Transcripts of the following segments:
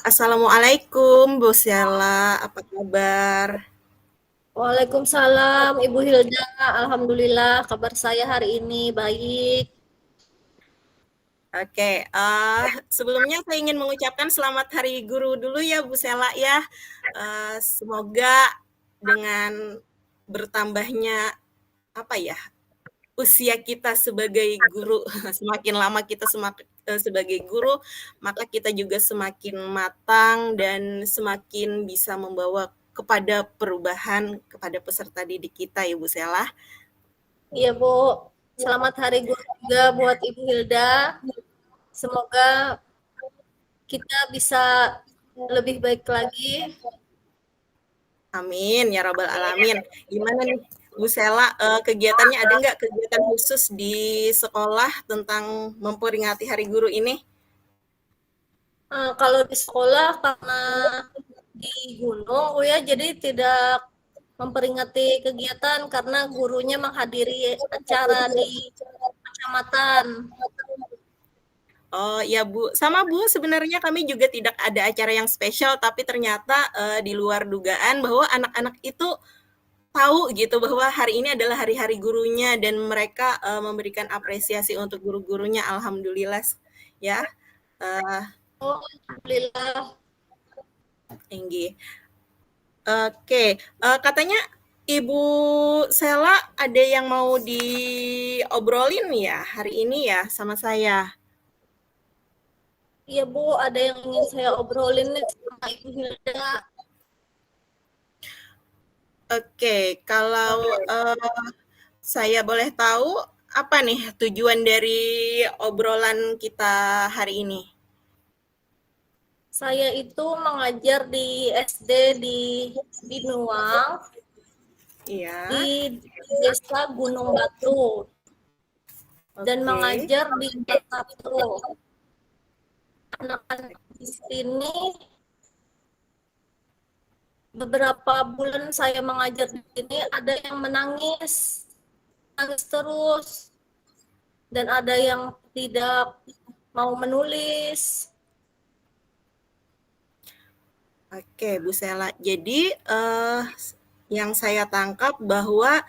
Assalamualaikum Bu Sela, apa kabar? Waalaikumsalam Ibu Hilda, alhamdulillah kabar saya hari ini baik. Oke, sebelumnya saya ingin mengucapkan selamat Hari Guru dulu ya Bu Sela ya. Semoga dengan bertambahnya apa ya usia kita sebagai guru, semakin lama kita sebagai guru, maka kita juga semakin matang dan semakin bisa membawa kepada perubahan kepada peserta didik kita ya Bu Sela. Iya Bu, selamat Hari Guru juga buat Ibu Hilda. Semoga kita bisa lebih baik lagi. Amin ya rabbal alamin. Gimana nih Bu Sela, kegiatannya ada nggak kegiatan khusus di sekolah tentang memperingati Hari Guru ini? Kalau di sekolah karena di gunung, oh ya, jadi tidak memperingati kegiatan karena gurunya menghadiri acara di kecamatan. Oh ya Bu, sama Bu sebenarnya kami juga tidak ada acara yang spesial, tapi ternyata di luar dugaan bahwa anak-anak itu tahu gitu bahwa hari ini adalah hari-hari gurunya dan mereka memberikan apresiasi untuk guru-gurunya. Alhamdulillah ya. Uh, Oh, alhamdulillah. Tinggi. Oke, katanya Ibu Sela ada yang mau diobrolin ya hari ini ya sama saya. Iya Bu, ada yang ingin saya obrolin nih sama Ibu Hilda. Oke, kalau saya boleh tahu apa nih tujuan dari obrolan kita hari ini? Saya itu mengajar di SD di Nuang, Iya, di Desa Gunung Batu, dan oke. mengajar di Batato. Anak-anak di sini beberapa bulan saya mengajar di sini ada yang menangis, nangis terus, dan ada yang tidak mau menulis. Oke, Bu Sela. Jadi yang saya tangkap bahwa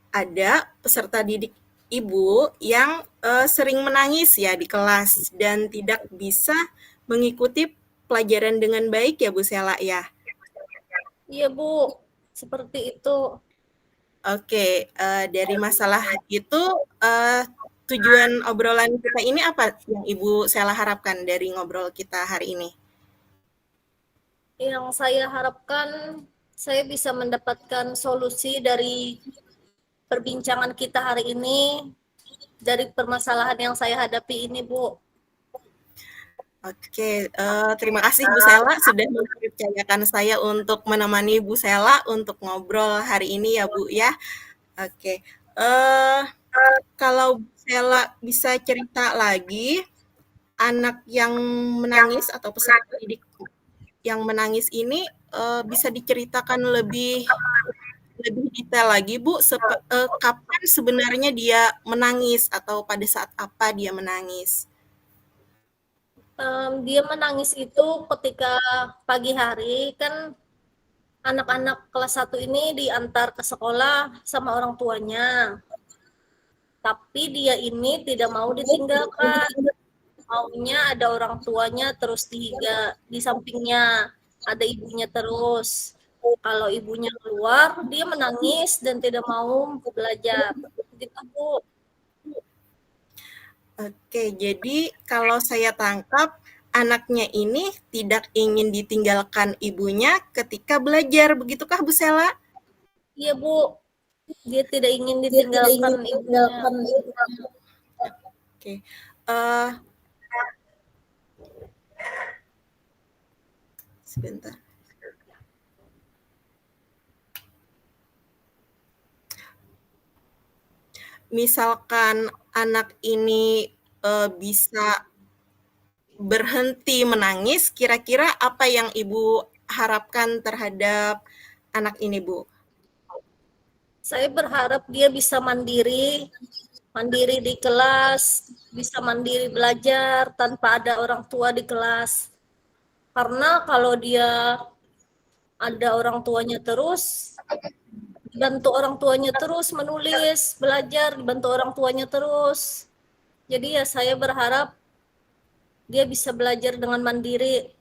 ada peserta didik Ibu yang sering menangis ya di kelas dan tidak bisa mengikuti pelajaran dengan baik ya Bu Sela ya. Iya Bu, seperti itu. Oke, dari masalah itu eh, tujuan obrolan kita ini apa yang Ibu Sela harapkan dari ngobrol kita hari ini? Yang saya harapkan saya bisa mendapatkan solusi dari perbincangan kita hari ini, dari permasalahan yang saya hadapi ini, Bu. Oke, terima kasih Bu Sela sudah mempercayakan saya untuk menemani Bu Sela untuk ngobrol hari ini ya Bu ya. Oke, kalau Bu Sela bisa cerita lagi, anak yang menangis atau peserta didik yang menangis ini bisa diceritakan lebih lebih detail lagi Bu, kapan sebenarnya dia menangis atau pada saat apa dia menangis? Dia menangis itu ketika pagi hari, kan anak-anak kelas 1 ini diantar ke sekolah sama orang tuanya. Tapi dia ini tidak mau ditinggalkan. Maunya ada orang tuanya terus di sampingnya, ada ibunya terus. Kalau ibunya keluar, dia menangis dan tidak mau belajar. Gitu, Bu. Oke, jadi kalau saya tangkap, anaknya ini tidak ingin ditinggalkan ibunya ketika belajar, begitukah Bu Sela? Iya, Bu. Dia tidak ingin Dia tidak ditinggalkan ingin ibunya. ditinggalkan ibunya. Oke, uh, sebentar. Misalkan anak ini bisa berhenti menangis, kira-kira apa yang Ibu harapkan terhadap anak ini, Bu? Saya berharap dia bisa mandiri, mandiri di kelas, bisa mandiri belajar tanpa ada orang tua di kelas. Karena kalau dia ada orang tuanya terus, dibantu orang tuanya terus menulis, belajar, dibantu orang tuanya terus. Jadi ya saya berharap dia bisa belajar dengan mandiri.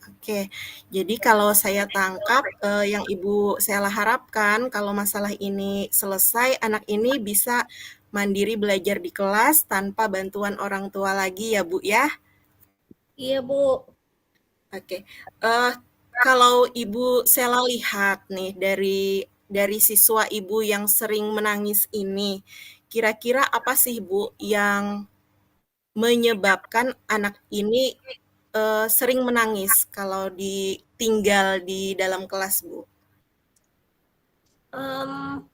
Oke, jadi kalau saya tangkap, yang Ibu Sela harapkan kalau masalah ini selesai, anak ini bisa mandiri belajar di kelas tanpa bantuan orang tua lagi ya, Bu, ya? Iya, Bu. Oke, eee, kalau Ibu Sela lihat nih dari siswa Ibu yang sering menangis ini, kira-kira apa sih, Bu, yang menyebabkan anak ini sering menangis kalau ditinggal di dalam kelas, Bu? Um,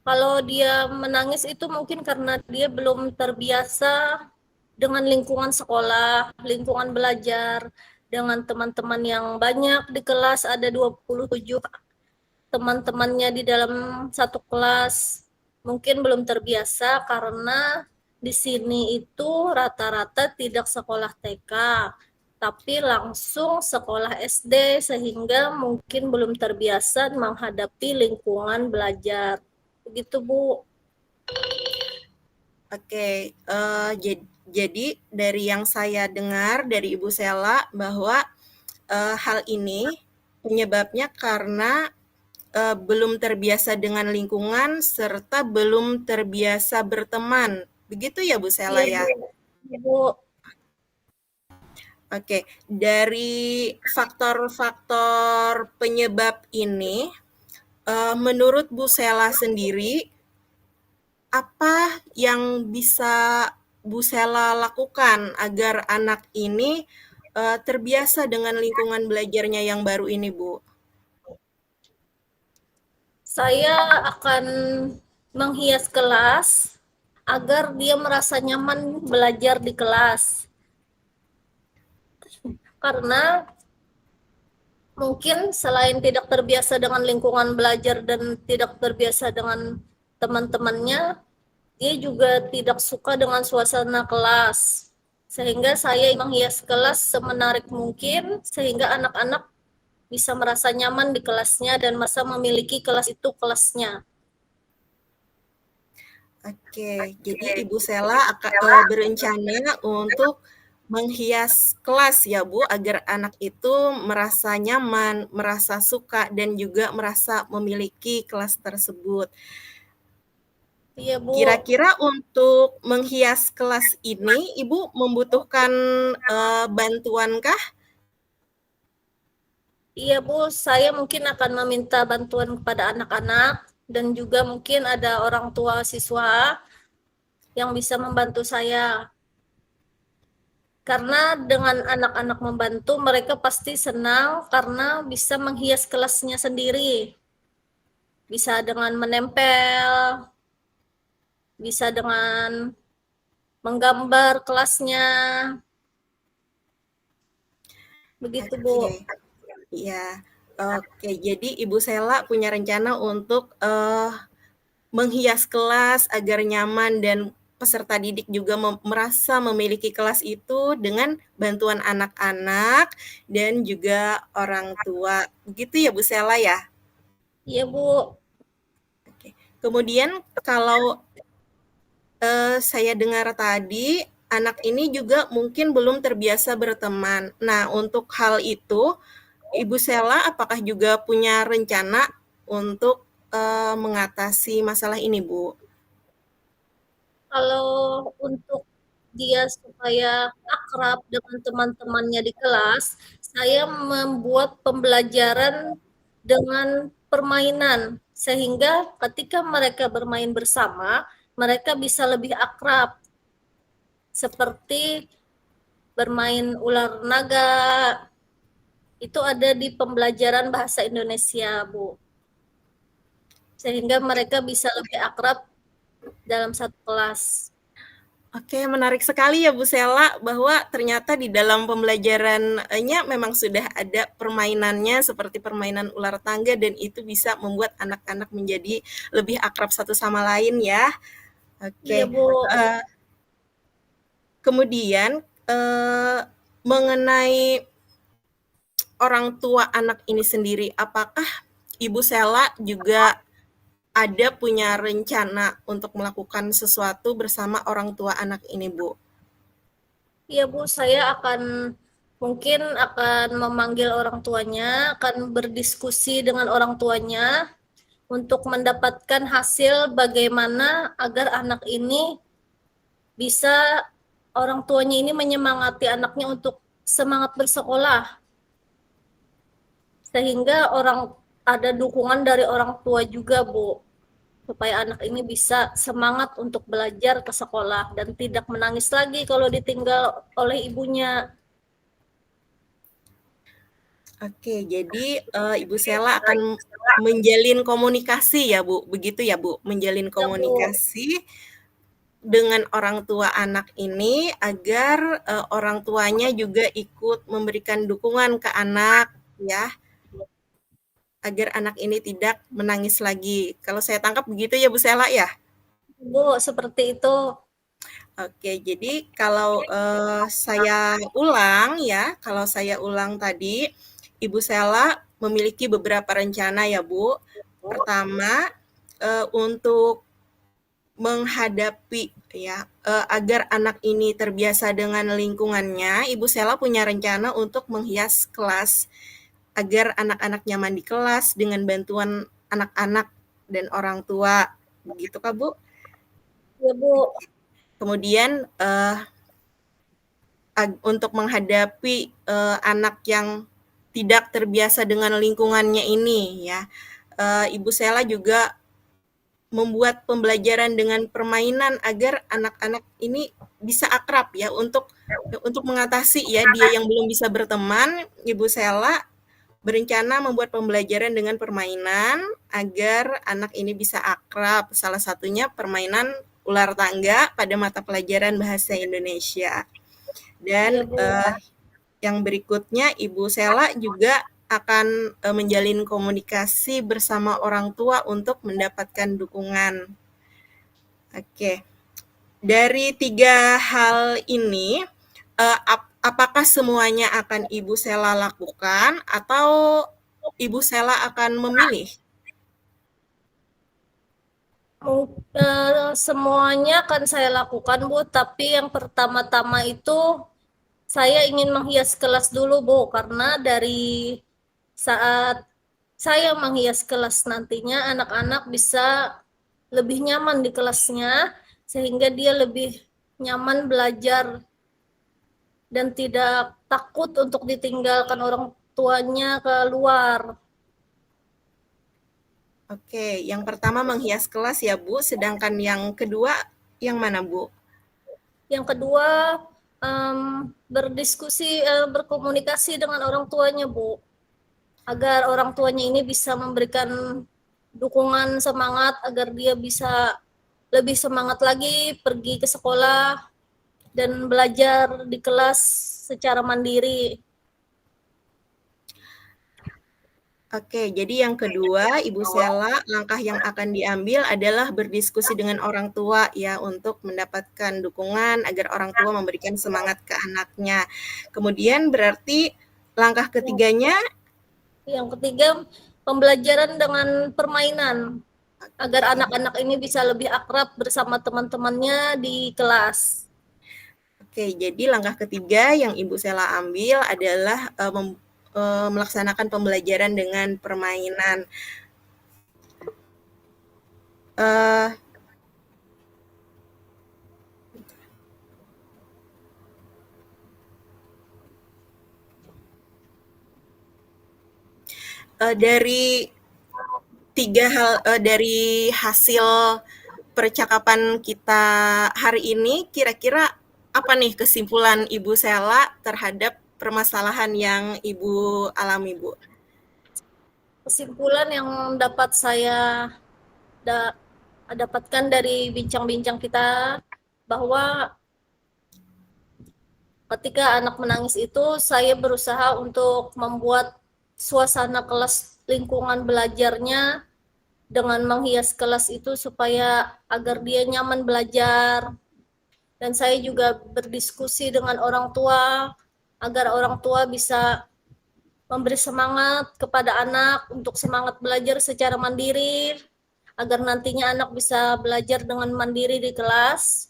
Kalau dia menangis itu mungkin karena dia belum terbiasa dengan lingkungan sekolah, lingkungan belajar, dengan teman-teman yang banyak di kelas, ada 27 teman-temannya di dalam satu kelas. Mungkin belum terbiasa karena di sini itu rata-rata tidak sekolah TK, tapi langsung sekolah SD sehingga mungkin belum terbiasa menghadapi lingkungan belajar. Begitu, Bu. Oke, jadi dari yang saya dengar dari Ibu Sela bahwa, hal ini penyebabnya karena, belum terbiasa dengan lingkungan serta belum terbiasa berteman. Begitu ya, Bu Sela, Iya, Bu. ya? Iya, Bu. Oke, dari faktor-faktor penyebab ini, menurut Bu Sela sendiri, apa yang bisa Bu Sela lakukan agar anak ini terbiasa dengan lingkungan belajarnya yang baru ini, Bu? Saya akan menghias kelas agar dia merasa nyaman belajar di kelas. Karena mungkin selain tidak terbiasa dengan lingkungan belajar dan tidak terbiasa dengan teman-temannya, dia juga tidak suka dengan suasana kelas. Sehingga saya menghias kelas semenarik mungkin sehingga anak-anak bisa merasa nyaman di kelasnya dan merasa memiliki kelas itu kelasnya. Oke, jadi Ibu Sela berencana untuk menghias kelas ya, Bu, agar anak itu merasa nyaman, merasa suka, dan juga merasa memiliki kelas tersebut. Iya, Bu. Kira-kira untuk menghias kelas ini, Ibu membutuhkan bantuankah? Iya, Bu, saya mungkin akan meminta bantuan kepada anak-anak dan juga mungkin ada orang tua siswa yang bisa membantu saya. Karena dengan anak-anak membantu, mereka pasti senang karena bisa menghias kelasnya sendiri. Bisa dengan menempel, bisa dengan menggambar kelasnya. Begitu, Bu. Oke, ya. Oke, jadi Ibu Sela punya rencana untuk menghias kelas agar nyaman dan peserta didik juga merasa memiliki kelas itu dengan bantuan anak-anak dan juga orang tua. Begitu ya, Bu Sela ya? Iya, Bu. Oke. Kemudian kalau saya dengar tadi, anak ini juga mungkin belum terbiasa berteman. Nah, untuk hal itu, Ibu Sela apakah juga punya rencana untuk mengatasi masalah ini, Bu? Kalau untuk dia supaya akrab dengan teman-temannya di kelas, saya membuat pembelajaran dengan permainan, sehingga ketika mereka bermain bersama, mereka bisa lebih akrab, seperti bermain ular naga, itu ada di pembelajaran bahasa Indonesia, Bu. Sehingga mereka bisa lebih akrab dalam satu kelas. Oke, menarik sekali ya Bu Sela bahwa ternyata di dalam pembelajarannya memang sudah ada permainannya seperti permainan ular tangga dan itu bisa membuat anak-anak menjadi lebih akrab satu sama lain ya. Iya, Oke, Bu. kemudian, eee mengenai orang tua anak ini sendiri, apakah Ibu Sela juga ada punya rencana untuk melakukan sesuatu bersama orang tua anak ini, Bu? Iya Bu, saya mungkin akan memanggil orang tuanya, akan berdiskusi dengan orang tuanya untuk mendapatkan hasil bagaimana agar anak ini bisa orang tuanya ini menyemangati anaknya untuk semangat bersekolah, sehingga ada dukungan dari orang tua juga Bu, supaya anak ini bisa semangat untuk belajar ke sekolah dan tidak menangis lagi kalau ditinggal oleh ibunya. Oke, jadi Ibu Sela akan menjalin komunikasi ya, Bu? Begitu ya, Bu? Menjalin Ya Bu, komunikasi dengan orang tua anak ini agar orang tuanya juga ikut memberikan dukungan ke anak, ya, agar anak ini tidak menangis lagi. Kalau saya tangkap begitu ya, Bu Sela ya? Bu, seperti itu. Oke, jadi kalau kalau saya ulang tadi, Ibu Sela memiliki beberapa rencana ya, Bu. Pertama, untuk menghadapi ya, agar anak ini terbiasa dengan lingkungannya, Ibu Sela punya rencana untuk menghias kelas agar anak-anak nyaman di kelas dengan bantuan anak-anak dan orang tua. Begitu Kak, Bu? Ya Bu, Kemudian untuk menghadapi anak yang tidak terbiasa dengan lingkungannya ini ya, Ibu Sela juga membuat pembelajaran dengan permainan agar anak-anak ini bisa akrab ya untuk mengatasi ya dia yang belum bisa berteman. Ibu Sela berencana membuat pembelajaran dengan permainan agar anak ini bisa akrab. Salah satunya permainan ular tangga pada mata pelajaran bahasa Indonesia. Dan ya Bu. yang berikutnya Ibu Sela juga akan menjalin komunikasi bersama orang tua untuk mendapatkan dukungan. Oke, dari tiga hal ini, apakah semuanya akan Ibu Sela lakukan atau Ibu Sela akan memilih? Semuanya akan saya lakukan Bu, tapi yang pertama-tama itu saya ingin menghias kelas dulu Bu, karena dari saat saya menghias kelas nantinya anak-anak bisa lebih nyaman di kelasnya, sehingga dia lebih nyaman belajar dan tidak takut untuk ditinggalkan orang tuanya ke luar. Oke, yang pertama menghias kelas ya Bu, sedangkan yang kedua yang mana Bu? Yang kedua, berkomunikasi dengan orang tuanya Bu, agar orang tuanya ini bisa memberikan dukungan semangat agar dia bisa lebih semangat lagi pergi ke sekolah dan belajar di kelas secara mandiri. Oke, jadi yang kedua, Ibu Sela, langkah yang akan diambil adalah berdiskusi dengan orang tua ya untuk mendapatkan dukungan agar orang tua memberikan semangat ke anaknya. Kemudian berarti langkah ketiganya, Yang ketiga, pembelajaran dengan permainan agar anak-anak ini bisa lebih akrab bersama teman-temannya di kelas. oke, jadi langkah ketiga yang Ibu Sela ambil adalah melaksanakan pembelajaran dengan permainan. Eh, dari dari hasil percakapan kita hari ini, kira-kira apa nih kesimpulan Ibu Sela terhadap permasalahan yang Ibu alami, Bu? Kesimpulan yang dapat saya dapatkan dari bincang-bincang kita, bahwa ketika anak menangis itu saya berusaha untuk membuat suasana kelas, lingkungan belajarnya dengan menghias kelas itu supaya agar dia nyaman belajar. Dan saya juga berdiskusi dengan orang tua agar orang tua bisa memberi semangat kepada anak untuk semangat belajar secara mandiri, agar nantinya anak bisa belajar dengan mandiri di kelas.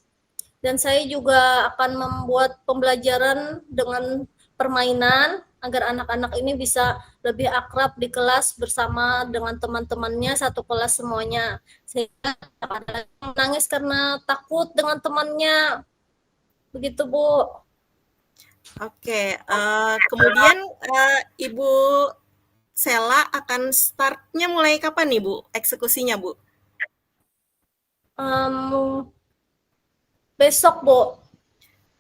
Dan saya juga akan membuat pembelajaran dengan permainan agar anak-anak ini bisa lebih akrab di kelas bersama dengan teman-temannya satu kelas semuanya. Sehingga ada yang menangis karena takut dengan temannya. Begitu, Bu. Oke, kemudian, Ibu Sela akan start-nya mulai kapan nih, Bu, eksekusinya, Bu? Um, Besok, Bu.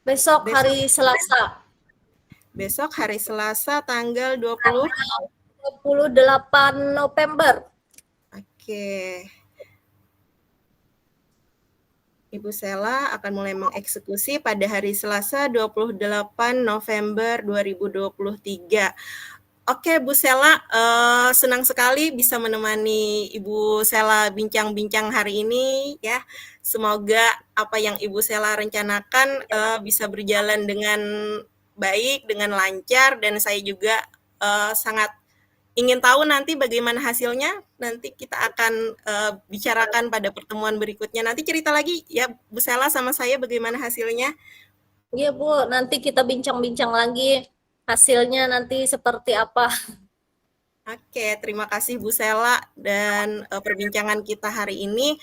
Besok Besok hari Selasa. besok hari Selasa tanggal 20. 28 November. Oke. Ibu Sela akan mulai mengeksekusi pada hari Selasa 28 November 2023. Oke, Bu Sela, senang sekali bisa menemani Ibu Sela bincang-bincang hari ini ya. Semoga apa yang Ibu Sela rencanakan bisa berjalan dengan baik, dengan lancar, dan saya juga sangat ingin tahu nanti bagaimana hasilnya. Nanti kita akan bicarakan pada pertemuan berikutnya. Nanti cerita lagi ya Bu Sela sama saya bagaimana hasilnya. Iya, Bu. Nanti kita bincang-bincang lagi hasilnya nanti seperti apa. Oke, terima kasih Bu Sela, dan perbincangan kita hari ini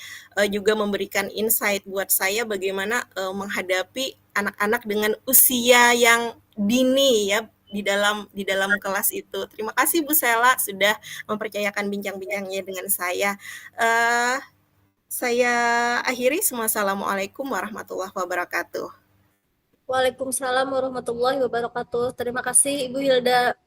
juga memberikan insight buat saya bagaimana menghadapi anak-anak dengan usia yang dini ya di dalam kelas itu. Terima kasih Bu Sela sudah mempercayakan bincang-bincangnya dengan saya. Uh, saya akhiri. Wassalamualaikum warahmatullahi wabarakatuh. Waalaikumsalam warahmatullahi wabarakatuh. Terima kasih, Ibu Hilda.